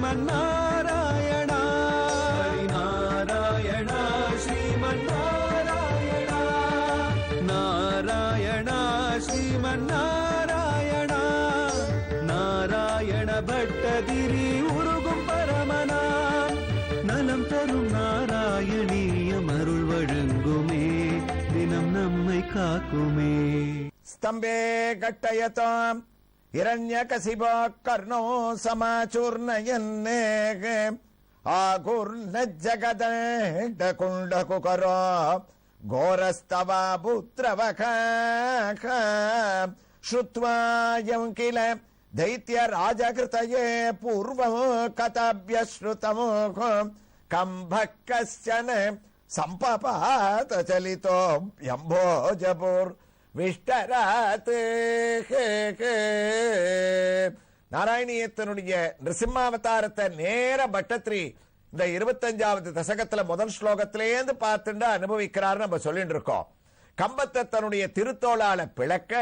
ஸ்ரீமன்னாராயணா நாராயணா ஸ்ரீமன்னாராயணா நாராயணா ஸ்ரீமன்னாராயணா நாராயண பட்டதிரி உருகும் பரமனா நலம் தரும் நாராயணீயம் அருள் வழங்குமே தினம் நம்மை காக்குமே. ஸ்தம்பே கட்டயதாம் இரண்யகசிபா கர்ணோ சமாச்சூர்ணயன்னே ஆகுர்ண ஜகதண்ட குண்டகுகரோ கோரஸ்தவா புத்ரவக ஸ்ருத்வாயம் கில தைத்ய ராஜகிருதயே பூர்வம் கதாப்யஸ்ருதம் கம்பக்கஸ்சன சம்பபாத சலிதோ யம்போஜபூர் விஷ்டராத். நாராயணியத்தினுடைய நிருசிம்மாவதாரத்தை நேர பட்டத்ரி இந்த 25வது தசகத்துல முதல் ஸ்லோகத்திலேந்து பார்த்துட்டு அனுபவிக்கிறார் நம்ம சொல்லிட்டு இருக்கோம். கம்பத்தை தன்னுடைய திருத்தோளால பிளக்க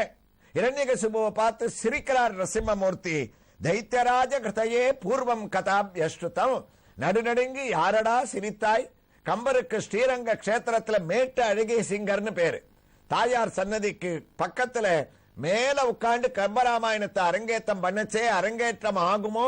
இரண்யகசிபுவை பார்த்து சிரிக்கிறார் நரசிம்மமூர்த்தி. தைத்தியராஜ கிருதையே பூர்வம் கதாப்யஸ்ருதம் நடுநடுங்கி யாரடா சிரித்தாய். கம்பருக்கு ஸ்ரீரங்க கஷேத்திரத்துல மேட்டு அழகிய சிங்கர்னு பேரு. தாயார் சன்னதிக்கு பக்கத்துல மேல உட்கார்ந்து கம்பராமாயணத்தை அரங்கேற்றம் பண்ணச்சே அரங்கேற்றம் ஆகுமோ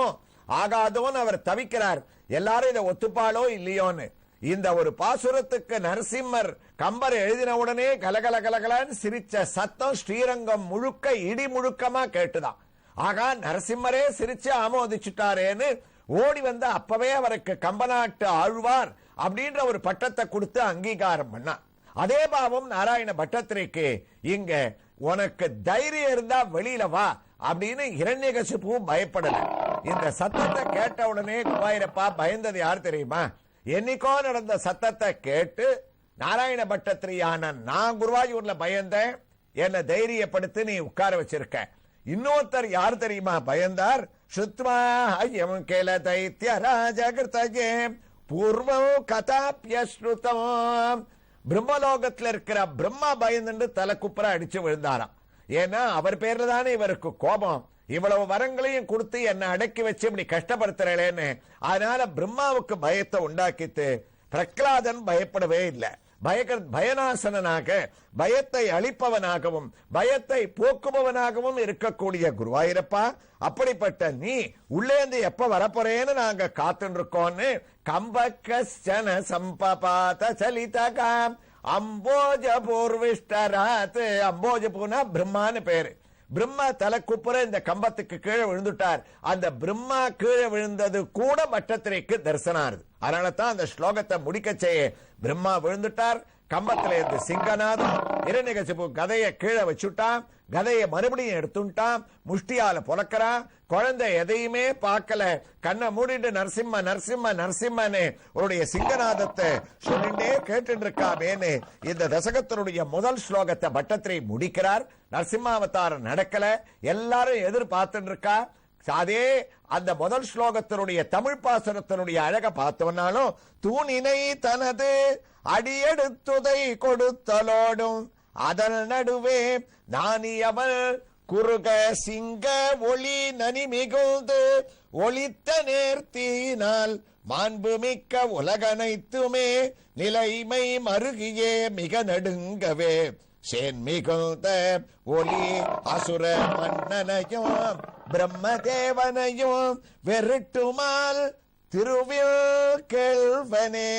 ஆகாதோன்னு அவர் தவிக்கிறார். எல்லாரும் இதை ஒத்துப்பாளோ இல்லையோன்னு. இந்த ஒரு பாசுரத்துக்கு நரசிம்மர் கம்பர் எழுதின உடனே கலகல கலகலன்னு சிரிச்ச சத்தம் ஸ்ரீரங்கம் முழுக்க இடி முழுக்கமா கேட்டுதான். ஆகா, நரசிம்மரே சிரிச்சு ஆமோதிச்சுட்டாரேன்னு ஓடி வந்து அப்பவே அவருக்கு கம்பநாட்டு ஆழ்வார் அப்படின்ற ஒரு பட்டத்தை கொடுத்து அங்கீகாரம் பண்ணா. அதே பாவம் நாராயண பட்டத்திரிக்கு இங்க உனக்கு தைரியம் இருந்தா வெளியில வா அப்படின்னு இரண்யகசிபு பயப்படல. இந்த சத்தத்தை கேட்ட உடனே குருவாயூரப்பா பயந்தது யார் தெரியுமா? என்னைக்கோ நடந்த சத்தத்தை கேட்டு நாராயண பட்டத்திரியான நான் குருவாயூர்ல பயந்தேன், என்ன தைரியப்படுத்தி நீ உட்கார வச்சிருக்க. இன்னொருத்தர் யார் தெரியுமா பயந்தார்? சுத்மா ஹயம் கேல தைத்ய ராஜகிருதயே பூர்வம் கதாப்யஸ்ருதம். பிரம்மலோகத்தில் இருக்கிற பிரம்மா பயந்துட்டு தலை குப்புற அடிச்சு விழுந்தாராம். ஏன்னா அவர் பேர்ல தானே இவருக்கு கோபம். இவ்வளவு வரங்களையும் கொடுத்து என்ன அடக்கி வச்சு இப்படி கஷ்டப்படுத்துறேன்னு. அதனால பிரம்மாவுக்கு பயத்தை உண்டாக்கிட்டு பிரகலாதன் பயப்படவே இல்லை. பயநாசனாக பயத்தை அளிப்பவனாகவும் பயத்தை போக்குபவனாகவும் இருக்கக்கூடிய குருவாயூரப்பா, அப்படிப்பட்ட நீ உள்ளேந்து எப்ப வரப்போறேன்னு நாங்க காத்துட்டு இருக்கோம்னு கம்பக்கஸ்சன சம்பபாத சலிதகாம் அம்போஜபூர் விஷ்டராத். அம்போஜபூர்னா பிரம்மான்னு பேரு. பிரம்மா தலை குப்புற இந்த கம்பத்துக்கு கீழே விழுந்துட்டார். அந்த பிரம்மா கீழே விழுந்தது கூட பட்டத்திரிக்கு தரிசனாருது. அதனால தான் அந்த ஸ்லோகத்தை முடிக்க செய்ய பிரம்மா விழுந்துட்டார். கம்பத்துல இருந்து சிங்கநாதம் இரண்யகசிபு கதையை கீழே வச்சுட்டான். கதையை மறுபடியும் எடுத்துட்டான். முஷ்டியால புலக்கிறான். குழந்தை எதையுமே பார்க்கல. கண்ணை மூடிட்டு நரசிம்ம நரசிம்ம நரசிம்மனே உன்னுடைய சிங்கநாதத்தை சொல்லிட்டே கேட்டு இருக்காமேன்னு இந்த தசகத்தினுடைய முதல் ஸ்லோகத்தை பட்டத்திரி முடிக்கிறார். நரசிம்மாவதாரம் நடக்கல, எல்லாரும் எதிர்பார்த்துட்டு இருக்கா. அதே அந்த முதல் ஸ்லோகத்தினுடைய தமிழ் பாசுரத்தினுடைய அழக பார்த்தோம்னாலும் தூணினை தனது அடியெடுத்துதை கொடுத்தலோடும் அதன் நடுவே நானியவள் குறுக சிங்க ஒளி நனி மிகுந்து ஒளித்த நேர்த்தியினால் மாண்பு மிக்க உலகனைத்துமே நிலைமை மருகியே மிக நடுங்கவே சேன் மிகுந்த ஒளி அசுர மன்னனையும் பிரம்மதேவனையும் வெறுட்டுமால் திருவில் கேள்வனே.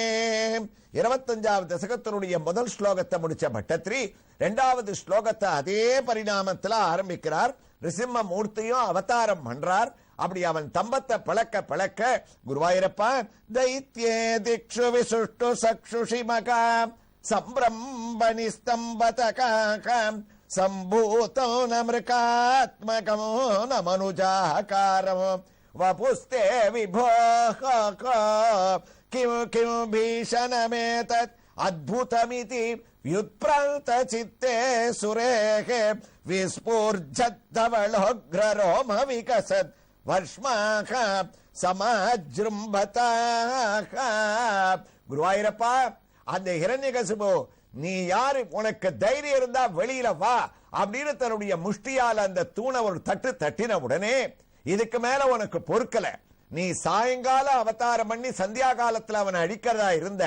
25வது தசகத்தினுடைய முதல் ஸ்லோகத்தை முடிச்ச பட்டத்திரி 2வது ஸ்லோகத்தை அதே பரிணாமத்தில் ஆரம்பிக்கிறார். நிருசிம்ம மூர்த்தியும் அவதாரம் பண்றார். அப்படி அவன் தம்பத்தை பழக்க பழக்க குருவாயூரப்பா தைத்யே திக்ஷு விசுஷ்டு சக்ஷுஷி மகாம் சம்பிரம்பணி ஸ்தம்பதகாம் சம்பூதோ நமிருகாத்மகமோ நமனுஜாகாரமோ வபுஸ்தே விபோ கிம் கிம் பீஷணமேதத் அத்புதமிதி व्युत्प्रान्त चित्ते सुरेः विस्फूर्जद्धवलोग्ररोम विकसत् वर्ष्माः समाजृम्भताः. குருவாயூரப்பா, அந்த ஹிரண்யகசிபு நீ யாரு, உனக்கு தைரியம் இருந்தா வெளியில வா அப்படின்னு தன்னுடைய முஷ்டியால அந்த தூணை ஒரு தட்டு தட்டின உடனே இதுக்கு மேல உனக்கு பொறுக்கல. நீ சாயங்கால அவதாரம் பண்ணி சந்தியா காலத்துல அவனை அழிக்கிறதா இருந்த,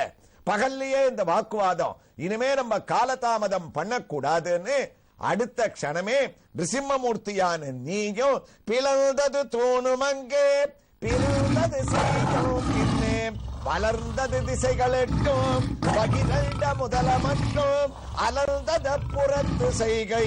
பகல்லையே இந்த வாக்குவாதம், இனிமே நம்ம காலதாமதம் பண்ணக்கூடாதுன்னு அடுத்த க்ஷணமே நிருசிம்மமூர்த்தியான நீயும் பிளந்தது தூணுமங்கே பிறந்தது செய்யும் பின்னே வளர்ந்தது திசைகளெட்டும் பகிரண்ட முதலமட்டும் அலர்ந்தத புறத்து செய்கை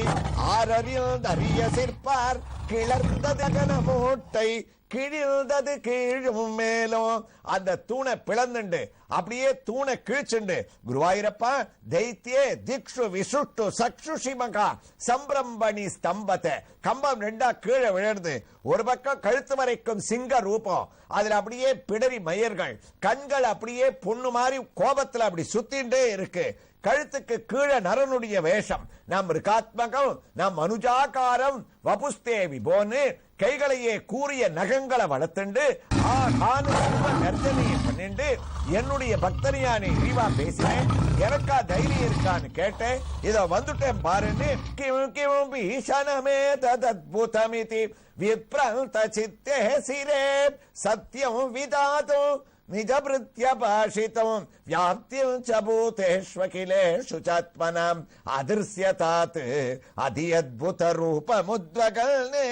ஆரறிய சிற்பார் கிளர்ந்தது அகன மூட்டை கிழிந்தது கீழும் மேலும் அந்த தூணை பிளந்துண்டு அப்படியே தூணை கிழிச்சுண்டு குருவாயூரப்பா தைத்தியே திக்ஷு விசுட்டு சக்ஷுஷி மகா சம்பிரம்பணி ஸ்தம்பத்தை கம்பம் ரெண்டா கீழே விழுந்து ஒரு பக்கம் கழுத்து வரைக்கும் சிங்க ரூபம், அதுல அப்படியே பிடரி மயர்கள், கண்கள் அப்படியே பொண்ணு மாதிரி கோபத்துல அப்படி சுத்திண்டே இருக்கு, கழுத்துக்கு கீழே நரனுடைய வேஷம், நம் ரிகாத்மகம் நம் அனுஜாகாரம் வபுஸ்தே விபோன்னு கைகளையே கூறிய நகங்களை வளர்த்துண்டு கர்ஜனையை பண்ணிண்டு என்னுடைய பக்தனியானே இழிவா பேசினேன், எனக்கா தைரியம் இருக்கான்னு கேட்டேன், இதோ வந்துட்டேன் பாருன்னு கிமு ஈசனமே தத்புதமிதி விப்ரந்த சித்தே சிரே சத்யம் விதாதும் நிஜபிருத்ய பாஷிதம் வியாப்தியம் ச பூதேஷ்வகிலேஷு சாத்மனாம் அதிர்ஷ்யதாத் அதியத்புத ரூபமுத்வகல்னே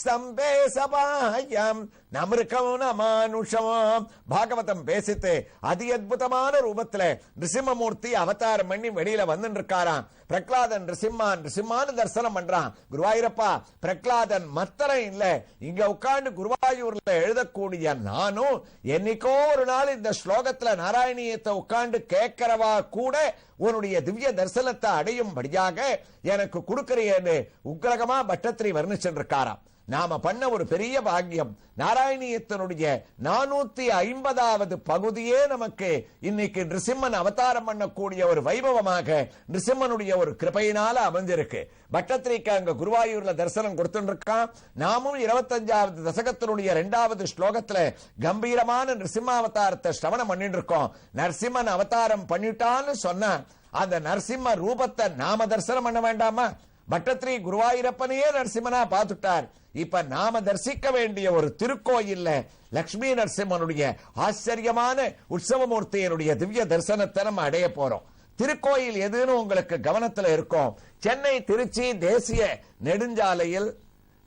ஸ்தம்பே சபாயம் நமருக்கம் நமானுஷம். பாகவதம் பேசித்து அதி அத்புதமான ரூபத்துல நிருசிம்மமூர்த்தி அவதாரம் பண்ணி வெளியில வந்துட்டு இருக்காராம். பிரகலாதன் நிருசிம்மான்னு தரிசனம் பண்றான். குருவாயூரப்பா பிரகலாதன் மத்தரம் இல்ல, இங்க உட்கார்ந்து குருவாயூர்ல எழுதக்கூடிய நானும் என்னைக்கோ ஒரு நாள் இந்த ஸ்லோகத்துல நாராயணியத்தை உட்கார்ந்து கேட்கிறவா கூட உன்னுடைய திவ்ய தரிசனத்தை அடையும்படியாக எனக்கு கொடுக்கிறேன்னு உக்ரகமா பட்டத்திரி வர்ணிச்சிருக்காராம். நாம பண்ண ஒரு பெரிய பாக்கியம். நாராயணியத்தினுடைய 450வது பகுதியே நமக்கு இன்னைக்கு நிருசிம்மன் அவதாரம் பண்ணக்கூடிய ஒரு வைபவமாக நிருசிம்மனுடைய ஒரு கிருபையினால அமைஞ்சிருக்கு. பட்டத்திரிக்கு அங்க குருவாயூர்ல தரிசனம் கொடுத்துட்டு இருக்கான். நாமும் 25வது தசகத்தினுடைய 2வது ஸ்லோகத்துல கம்பீரமான நிருசிம்ம அவதாரத்தை ஸ்ரவணம் பண்ணிட்டு இருக்கோம். நரசிம்மன் அவதாரம் பண்ணிட்டான்னு சொன்ன அந்த நரசிம்ம ரூபத்தை நாம தரிசனம் பண்ண வேண்டாமா? பட்டத்திரி குருவாயூரப்பனையே நரசிம்மனா பார்த்துட்டார். இப்ப நாம தரிசிக்க வேண்டிய ஒரு திருக்கோயில்ல லட்சுமி நரசிம்மனுடைய ஆச்சரியமான உற்சவமூர்த்தியினுடைய திவ்ய தரிசனத்தை நம்ம அடைய போறோம். திருக்கோயில் எதுன்னு உங்களுக்கு கவனத்துல இருக்கும். சென்னை திருச்சி தேசிய நெடுஞ்சாலையில்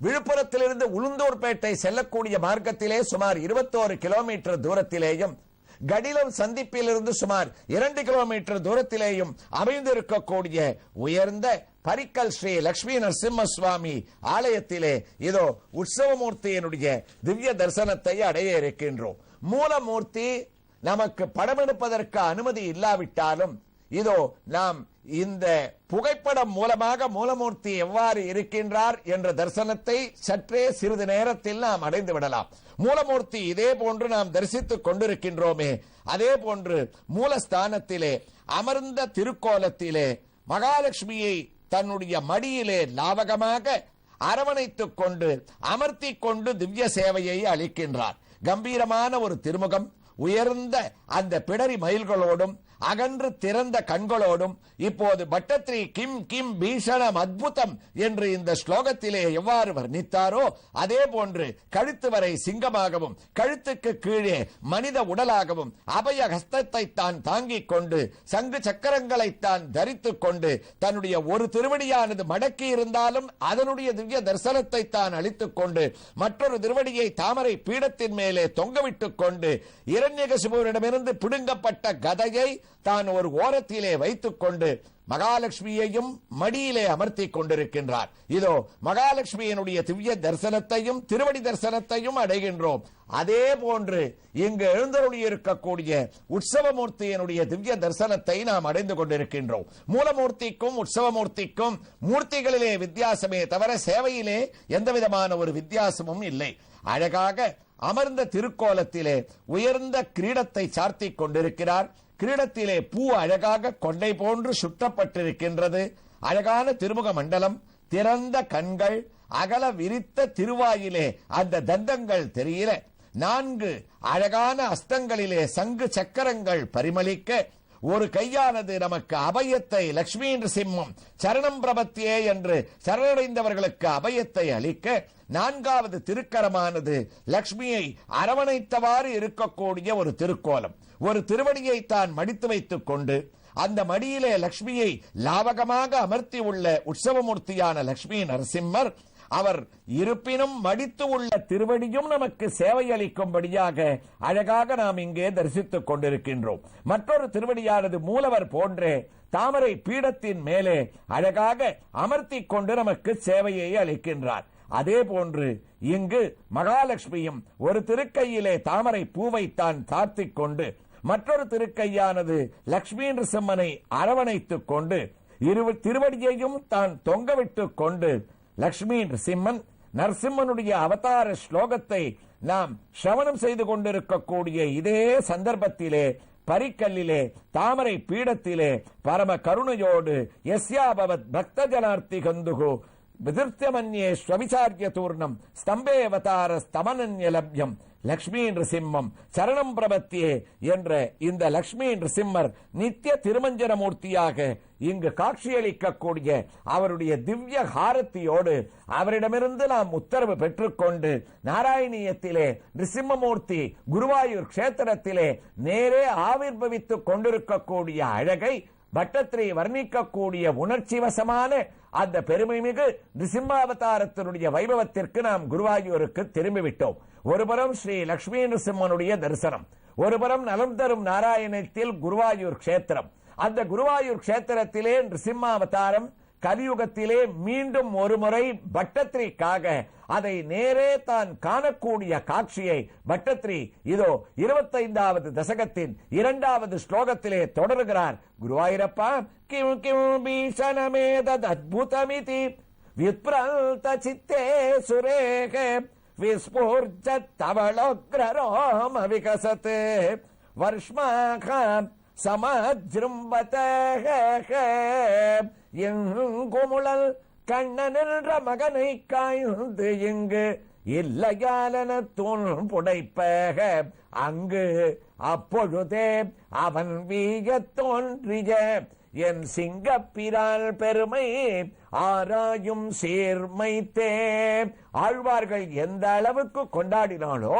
விழுப்புரத்திலிருந்து உளுந்தூர்பேட்டை செல்லக்கூடிய மார்க்கத்திலே சுமார் 21 கிலோமீட்டர் தூரத்திலேயும் கடிலம் சந்திப்பிலிருந்து சுமார் 2 கிலோமீட்டர் தூரத்திலேயும் அமைந்திருக்கக்கூடிய உயர்ந்த பரிக்கல் ஸ்ரீ லட்சுமி நரசிம்ம சுவாமி ஆலயத்திலே இதோ உற்சவமூர்த்தியினுடைய திவ்ய தரிசனத்தை அடைய இருக்கின்றோம். மூலமூர்த்தி நமக்கு படமெடுப்பதற்கு அனுமதி இல்லாவிட்டாலும் இதோ நாம் இந்த புகைப்படம் மூலமாக மூலமூர்த்தி எவ்வாறு இருக்கின்றார் என்ற தரிசனத்தை சற்றே சிறிது நேரத்தில் நாம் அடைந்து விடலாம். மூலமூர்த்தி இதே போன்று நாம் தரிசித்துக் கொண்டிருக்கின்றோமே, அதே போன்று மூலஸ்தானத்திலே அமர்ந்த திருக்கோலத்திலே மகாலட்சுமியை தன்னுடைய மடியிலே லாவகமாக அரவணைத்துக் கொண்டு அமர்த்தி கொண்டு திவ்ய சேவையை அளிக்கின்றார். கம்பீரமான ஒரு திருமுகம், உயர்ந்த அந்த பிடரி மயில்களோடும் அகன்று திறந்த கண்களோடும் இப்போது பட்டத்திரி கிம் கிம் பீஷணம் அத்புதம் என்று இந்த ஸ்லோகத்திலே எவ்வாறு வர்ணித்தாரோ அதே போன்று கழுத்து வரை சிங்கமாகவும் கழுத்துக்கு கீழே மனித உடலாகவும் அபய ஹஸ்தத்தை தான் தாங்கிக் கொண்டு சங்கு சக்கரங்களை தான் தரித்துக் கொண்டு தன்னுடைய ஒரு திருவடியானது மடக்கி இருந்தாலும் அதனுடைய திவ்ய தரிசனத்தை தான் அளித்துக் கொண்டு மற்றொரு திருவடியை தாமரை பீடத்தின் மேலே தொங்கவிட்டுக் கொண்டு இரண்யகசிபுவிடமிருந்து பிடுங்கப்பட்ட கதையை தான் ஒரு ஓரத்திலே வைத்துக் கொண்டு மகாலட்சுமியையும் மடியிலே அமர்த்தி கொண்டிருக்கின்றார். இதோ மகாலட்சுமியினுடைய திவ்ய தரிசனத்தையும் திருவடி தரிசனத்தையும் அடைகின்றோம். அதே போன்று இங்கு எழுந்தருளி இருக்கக்கூடிய உற்சவமூர்த்தியினுடைய திவ்ய தரிசனத்தை நாம் அடைந்து கொண்டிருக்கின்றோம். மூலமூர்த்திக்கும் உற்சவமூர்த்திக்கும் மூர்த்திகளிலே வித்தியாசமே தவிர சேவையிலே எந்த விதமான ஒரு வித்தியாசமும் இல்லை. அழகாக அமர்ந்த திருக்கோலத்திலே உயர்ந்த கிரீடத்தை சார்த்திக் கொண்டிருக்கிறார். கிரீடத்திலே பூ அழகாக கொண்டை போன்று சுற்றப்பட்டிருக்கின்றது. அழகான திருமுக மண்டலம், திறந்த கண்கள், அகல விரித்த திருவாயிலே அந்த தந்தங்கள் தெரியல. 4 அழகான அஸ்தங்களிலே சங்கு சக்கரங்கள் பரிமளிக்க ஒரு கையானது நமக்கு அபயத்தை, லட்சுமி சிம்மம் சரணம் பிரபத்தியே என்று சரணடைந்தவர்களுக்கு அபயத்தை அளிக்க, நான்காவது திருக்கரமானது லட்சுமியை அரவணைத்தவாறு இருக்கக்கூடிய ஒரு திருக்கோலம். ஒரு திருவடியை தான் மடித்து வைத்துக் கொண்டு அந்த மடியிலே லட்சுமியை லாவகமாக அமர்த்தி உள்ள உற்சவமூர்த்தியான லட்சுமி நரசிம்மர் அவர் இருப்பினும் மடித்து உள்ள திருவடியும் நமக்கு சேவை அளிக்கும்படியாக அழகாக நாம் இங்கே தரிசித்துக் கொண்டிருக்கின்றோம். மற்றொரு திருவடியானது மூலவர் போன்றே தாமரை பீடத்தின் மேலே அழகாக அமர்த்தி கொண்டு நமக்கு சேவையை அளிக்கின்றார். அதே போன்று இங்கு மகாலட்சுமியும் ஒரு திருக்கையிலே தாமரை பூவை தான் சாத்திக் கொண்டு மற்றொரு திருக்கையானது லட்சுமி நரசிம்மனை அரவணைத்துக் கொண்டு திருவடியையும் தான் தொங்கவிட்டுக் கொண்டு லட்சுமி நரசிம்மன் நரசிம்மனுடைய அவதார ஸ்லோகத்தை நாம் சிரவணம் செய்து கொண்டிருக்கக்கூடிய இதே சந்தர்ப்பத்திலே பரிக்கல்லிலே தாமரை பீடத்திலே பரம கருணையோடு யஸ்யாபவத் பக்த ஜனார்த்தி கந்துகு விதிர்த்தமன்யே ஸ்வவிசாரிய தூர்ணம் ஸ்தம்பே அவதார ஸ்தமனன்ய லப்யம் லட்சுமி நரசிம்மம் சரணம் பிரபத்தியே என்ற இந்த லட்சுமி நரசிம்மர் நித்திய திருமஞ்சன மூர்த்தியாக இங்கு காட்சியளிக்கக்கூடிய அவருடைய திவ்ய ஹாரத்தியோடு அவரிடமிருந்து நாம் உத்தரவு பெற்றுக்கொண்டு நாராயணியத்திலே நிருசிம்மமூர்த்தி குருவாயூர் கஷேத்திரத்திலே நேரே ஆவிர்பவித்துக் கொண்டிருக்கக்கூடிய அழகை பட்டத்திரை வர்ணிக்கக்கூடிய உணர்ச்சி வசமான அந்த பெருமைமிகு நிருசிம்மாவதாரத்தினுடைய வைபவத்திற்கு நாம் குருவாயூருக்கு திரும்பிவிட்டோம். ஒருபுறம் ஸ்ரீ லட்சுமி நரசிம்மனுடைய தரிசனம், ஒருபுறம் நலம் தரும் நாராயணத்தில் குருவாயூர் கஷேத்திரம். அந்த குருவாயூர் கஷேத்திரத்திலே நிருசிம்மாவதாரம் கலியுகத்திலே மீண்டும் ஒரு முறை பட்டத்திரிக்காக அதை நேரே தான் காணக்கூடிய காட்சியை பட்டத்திரி இதோ 25வது தசகத்தின் 2வது ஸ்லோகத்திலே தொடர்கிறார். குருவாயூரப்பா கிம் கிம் பீஷணமேதத் அத்புதமிதி விப்ரல்த சித்தே சுரேக விஸ்பூர்ஜத் தவளோக்ரரோம விகசத் வர்ஷ்மாகம் சமஜ்ரும்பதஹ எங்குமுழல் கண்ணனென்ற மகனை காய்ந்து இங்கு இல்லையாலன தூண் புடைப்பக அங்கு அப்பொழுதே அவன் வீக தோன்றிய என் சிங்கப்பிரால் பெருமை ஆராயும் சீர்மைத்தே. ஆழ்வார்கள் எந்த அளவுக்கு கொண்டாடினாலோ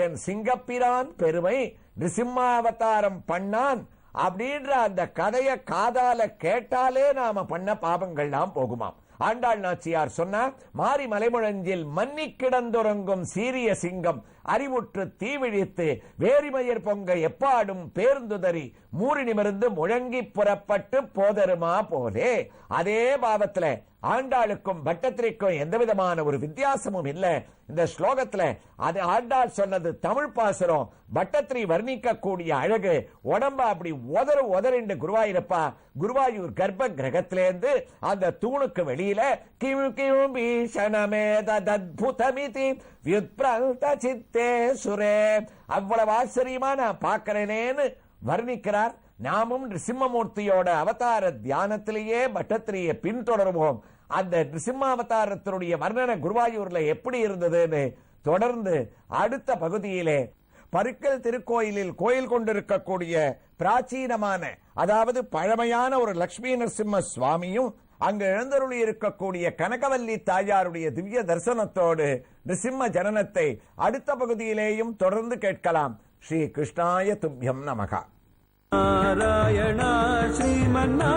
என் சிங்கப்பிரான் பெருமை நிருசிம்மாவதாரம் பண்ணான் அப்படின்ற அந்த கதையை காதால கேட்டாலே நாம பண்ண பாபங்கள்லாம் போகுமாம். ஆண்டாள் நாச்சியார் சொன்னார், மாரி மலைமுழஞ்சில் மன்னி கிடந்துறங்கும் சீரிய சிங்கம் அறிவுற்று தீவிழித்து வேரிமயர் பொங்க எப்பாடும் பேர்ந்துதறி மூறி நிமிர்ந்து முழங்கி புறப்பட்டு போதருமா போலே. அதே பாவத்துல ஆண்டாளுக்கும் பட்டத்திரிக்கும் எந்த விதமான ஒரு வித்தியாசமும் இல்ல. இந்த ஸ்லோகத்துல அது ஆண்டாள் சொன்னது தமிழ் பாசுரம், பட்டத்திரி வர்ணிக்கக்கூடிய அழகு உடம்ப அப்படி உதறிண்டு குருவாயூரப்பா குருவாயூர் கர்ப்ப கிரகத்திலேருந்து அந்த தூணுக்கு வெளியில கிம் கிம் பீஷணமேதத்புதமிதி விப்ரல்த சித்தே சுரே அவ்வளவு ஆச்சரியமா நான் பார்க்கிறேனேன்னு வர்ணிக்கிறார். நாமும் நிருசிம்மமூர்த்தியோட அவதார தியானத்திலேயே பட்டத்திரியை பின்தொடருவோம். அந்த நிருசிம்மாவதாரத்தினுடைய வர்ணனை குருவாயூர்ல எப்படி இருந்ததுன்னு தொடர்ந்து அடுத்த பகுதியிலே பருக்கல் திருக்கோயிலில் கோயில் கொண்டிருக்கக்கூடிய பிராச்சீனமான அதாவது பழமையான ஒரு லட்சுமி நரசிம்ம சுவாமியும் அங்கு எழுந்தருளி இருக்கக்கூடிய கனகவல்லி தாயாருடைய திவ்ய தரிசனத்தோடு நிருசிம்ம ஜனனத்தை அடுத்த பகுதியிலேயும் தொடர்ந்து கேட்கலாம். ஸ்ரீ கிருஷ்ணாய துப்யம் நமகா. நாராயணா ஸ்ரீமன்னா